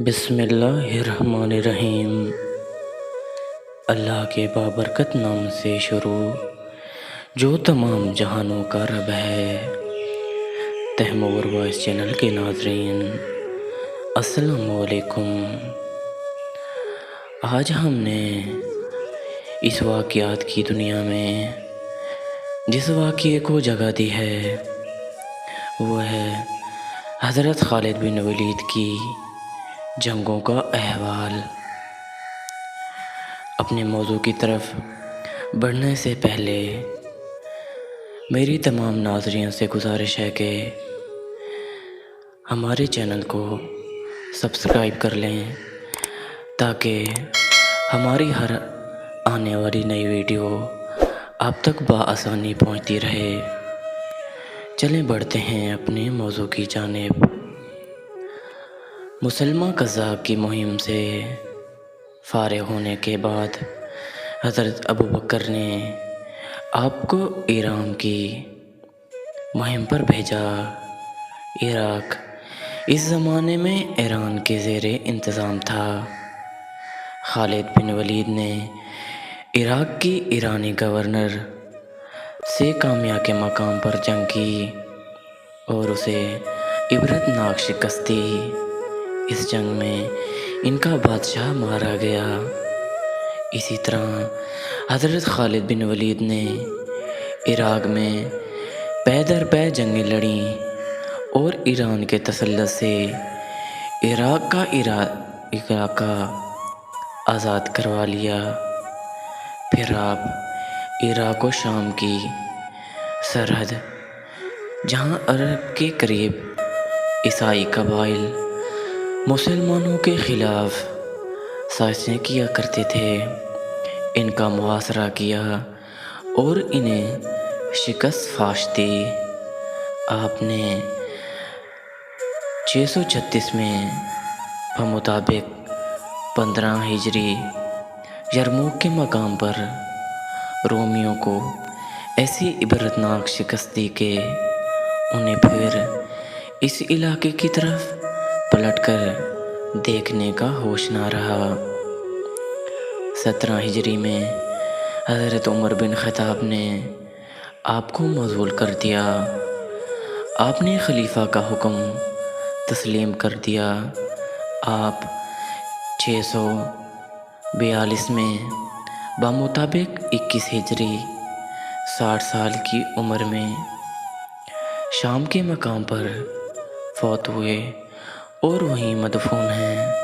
بسم اللہ الرحمن الرحیم۔ اللہ کے بابرکت نام سے شروع جو تمام جہانوں کا رب ہے۔ تیمور وائس چینل کے ناظرین السلام علیکم۔ آج ہم نے اس واقعات کی دنیا میں جس واقعے کو جگہ دی ہے وہ ہے حضرت خالد بن ولید کی جنگوں کا احوال۔ اپنے موضوع کی طرف بڑھنے سے پہلے میری تمام ناظرین سے گزارش ہے کہ ہمارے چینل کو سبسکرائب کر لیں تاکہ ہماری ہر آنے والی نئی ویڈیو آپ تک بآسانی پہنچتی رہے۔ چلیں بڑھتے ہیں اپنے موضوع کی جانب۔ مسلمہ قذاق کی مہم سے فارغ ہونے کے بعد حضرت ابوبکر نے آپ کو ایران کی مہم پر بھیجا۔ عراق اس زمانے میں ایران کے زیر انتظام تھا۔ خالد بن ولید نے عراق کی ایرانی گورنر سے کامیا کے مقام پر جنگ کی اور اسے عبرتناک شکست دی۔ اس جنگ میں ان کا بادشاہ مارا گیا۔ اسی طرح حضرت خالد بن ولید نے عراق میں پے در پے جنگیں لڑیں اور ایران کے تسلط سے عراق کا علاقہ آزاد کروا لیا۔ پھر آپ عراق و شام کی سرحد جہاں عرب کے قریب عیسائی قبائل مسلمانوں کے خلاف سازشیں کیا کرتے تھے، ان کا محاصرہ کیا اور انہیں شکست فاش دی۔ آپ نے 636 میں بمطابق 15 ہجری یرموک کے مقام پر رومیوں کو ایسی عبرتناک شکست دی کہ انہیں پھر اس علاقے کی طرف پلٹ کر دیکھنے کا ہوش نہ رہا۔ 17 ہجری میں حضرت عمر بن خطاب نے آپ کو معزول کر دیا۔ آپ نے خلیفہ کا حکم تسلیم کر دیا۔ آپ 642 میں بمطابق 21 ہجری 60 سال کی عمر میں شام کے مقام پر فوت ہوئے اور وہیں مدفون ہیں۔